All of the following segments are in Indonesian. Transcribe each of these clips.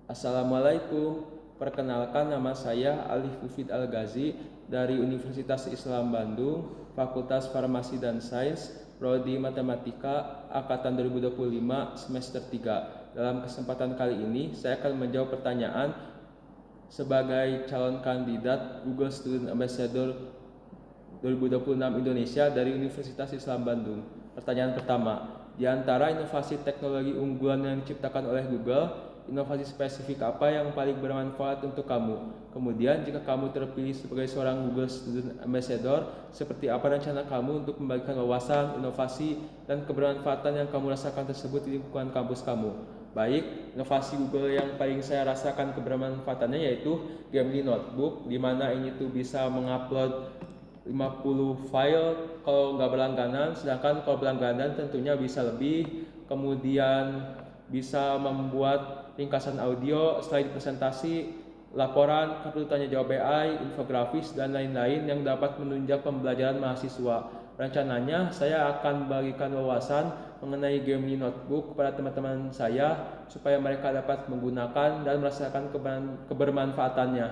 Assalamualaikum, perkenalkan nama saya Alif Mufid Al-Ghazi dari Universitas Islam Bandung, Fakultas Farmasi dan Sains, Prodi Matematika, Angkatan 2025, semester 3. Dalam kesempatan kali ini, saya akan menjawab pertanyaan sebagai calon kandidat Google Student Ambassador 2026 Indonesia dari Universitas Islam Bandung. Pertanyaan pertama, di antara inovasi teknologi unggulan yang diciptakan oleh Google, inovasi spesifik apa yang paling bermanfaat untuk kamu? Kemudian, jika kamu terpilih sebagai seorang Google Student Ambassador, seperti apa rencana kamu untuk membagikan wawasan, inovasi, dan kebermanfaatan yang kamu rasakan tersebut di lingkungan kampus kamu? Baik, inovasi Google yang paling saya rasakan kebermanfaatannya yaitu Gemini Notebook, di mana ini tuh bisa mengupload 50 file kalau nggak berlangganan, sedangkan kalau berlangganan tentunya bisa lebih. Kemudian bisa membuat ringkasan audio, slide presentasi, laporan, kartu tanya jawab AI, infografis, dan lain-lain yang dapat menunjang pembelajaran mahasiswa. Rencananya saya akan bagikan wawasan mengenai Gemini Notebook kepada teman-teman saya supaya mereka dapat menggunakan dan merasakan kebermanfaatannya.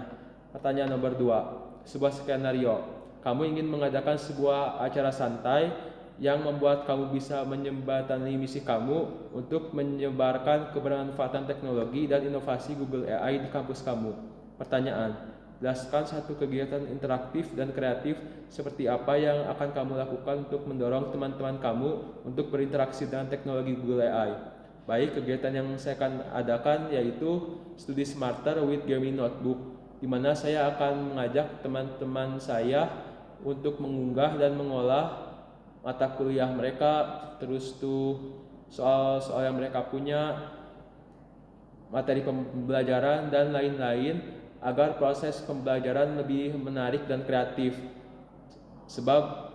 Pertanyaan nomor 2, sebuah skenario. Kamu ingin mengadakan sebuah acara santai yang membuat kamu bisa menjembatani misi kamu untuk menyebarkan kebermanfaatan teknologi dan inovasi Google AI di kampus kamu. Pertanyaan, jelaskan satu kegiatan interaktif dan kreatif seperti apa yang akan kamu lakukan untuk mendorong teman-teman kamu untuk berinteraksi dengan teknologi Google AI. Baik, kegiatan yang saya akan adakan yaitu Study Smarter with Gemini Notebook, di mana saya akan mengajak teman-teman saya untuk mengunggah dan mengolah mata kuliah mereka, terus tuh soal-soal yang mereka punya, materi pembelajaran dan lain-lain agar proses pembelajaran lebih menarik dan kreatif. Sebab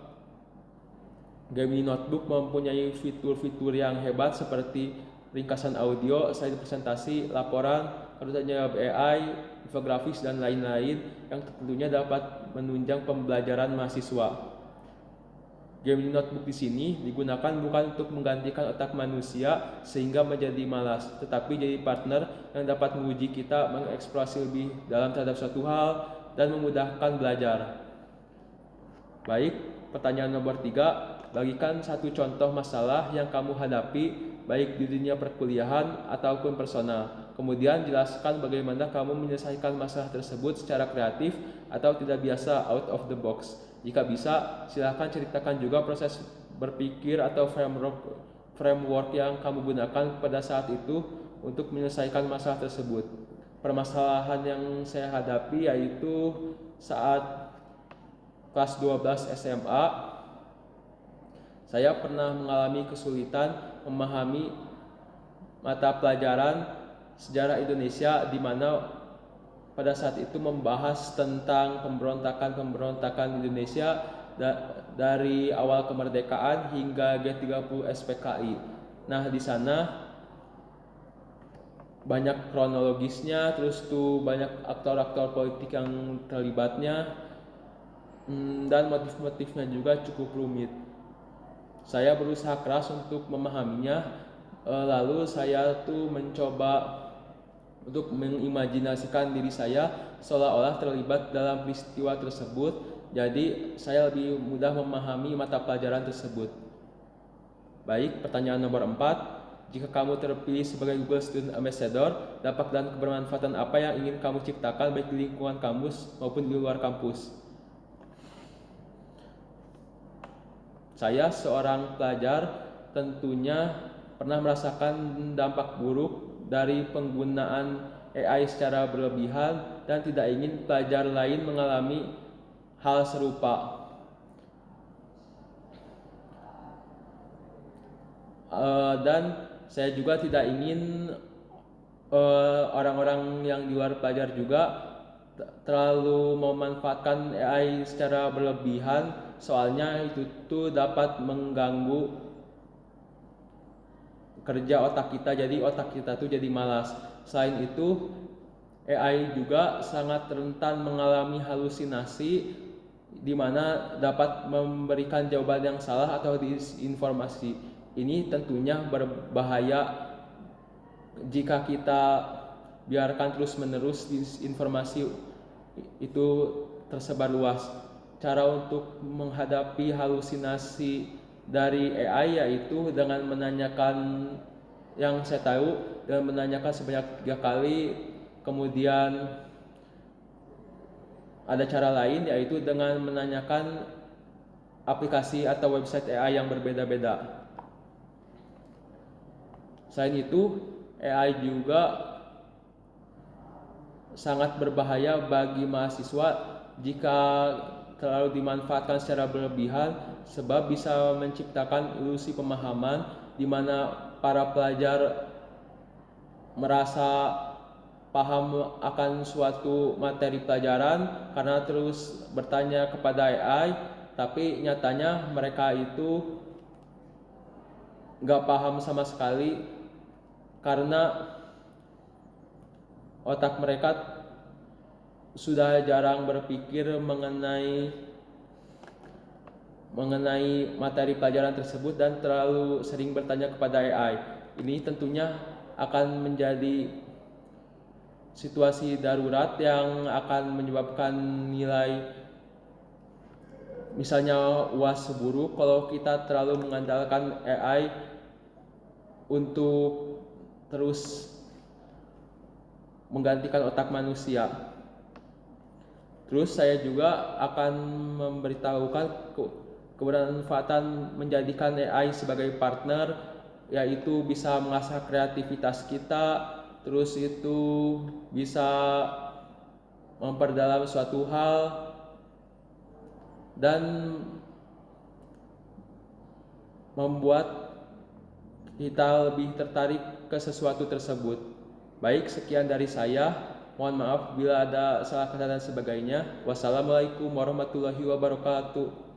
Gemini Notebook mempunyai fitur-fitur yang hebat seperti ringkasan audio, slide presentasi, laporan, kartu tanya jawab AI, infografis, dan lain-lain yang tentunya dapat menunjang pembelajaran mahasiswa. Gemini Notebook di sini digunakan bukan untuk menggantikan otak manusia sehingga menjadi malas, tetapi jadi partner yang dapat menguji kita mengeksplorasi lebih dalam terhadap suatu hal dan memudahkan belajar. Baik, pertanyaan nomor 3, bagikan satu contoh masalah yang kamu hadapi baik di dunia perkuliahan ataupun personal. Kemudian jelaskan bagaimana kamu menyelesaikan masalah tersebut secara kreatif atau tidak biasa, out of the box. Jika bisa, silakan ceritakan juga proses berpikir atau framework yang kamu gunakan pada saat itu untuk menyelesaikan masalah tersebut. Permasalahan yang saya hadapi yaitu saat kelas 12 SMA, saya pernah mengalami kesulitan memahami mata pelajaran sejarah Indonesia, di mana pada saat itu membahas tentang pemberontakan Indonesia dari awal kemerdekaan hingga G30 SPKI. Nah, di sana banyak kronologisnya, terus tuh banyak aktor-aktor politik yang terlibatnya, dan motif-motifnya juga cukup rumit. Saya berusaha keras untuk memahaminya, lalu saya tuh mencoba untuk mengimajinasikan diri saya seolah-olah terlibat dalam peristiwa tersebut, jadi saya lebih mudah memahami mata pelajaran tersebut. Baik, pertanyaan nomor 4, jika kamu terpilih sebagai Google Student Ambassador, dampak dan kebermanfaatan apa yang ingin kamu ciptakan baik di lingkungan kampus maupun di luar kampus? Saya seorang pelajar tentunya pernah merasakan dampak buruk dari penggunaan AI secara berlebihan dan tidak ingin pelajar lain mengalami hal serupa. Dan saya juga tidak ingin orang-orang yang di luar pelajar juga terlalu memanfaatkan AI secara berlebihan, soalnya itu tuh dapat mengganggu kerja otak kita, jadi otak kita tuh jadi malas. Selain itu, AI juga sangat rentan mengalami halusinasi, di mana dapat memberikan jawaban yang salah atau disinformasi. Ini tentunya berbahaya jika kita biarkan terus-menerus informasi itu tersebar luas. Cara untuk menghadapi halusinasi dari AI yaitu dengan menanyakan yang saya tahu, dengan menanyakan sebanyak 3 kali. Kemudian ada cara lain yaitu dengan menanyakan aplikasi atau website AI yang berbeda-beda. Selain itu, AI juga sangat berbahaya bagi mahasiswa jika terlalu dimanfaatkan secara berlebihan, sebab bisa menciptakan ilusi pemahaman di mana para pelajar merasa paham akan suatu materi pelajaran karena terus bertanya kepada AI, tapi nyatanya mereka itu nggak paham sama sekali karena otak mereka sudah jarang berpikir mengenai materi pelajaran tersebut dan terlalu sering bertanya kepada AI. Ini tentunya akan menjadi situasi darurat yang akan menyebabkan nilai misalnya UAS buruk kalau kita terlalu mengandalkan AI untuk terus menggantikan otak manusia. Terus saya juga akan memberitahukan kebermanfaatan menjadikan AI sebagai partner, yaitu bisa mengasah kreativitas kita, terus itu bisa memperdalam suatu hal dan membuat kita lebih tertarik ke sesuatu tersebut. Baik, sekian dari saya. Mohon maaf bila ada salah kata dan sebagainya. Wassalamualaikum warahmatullahi wabarakatuh.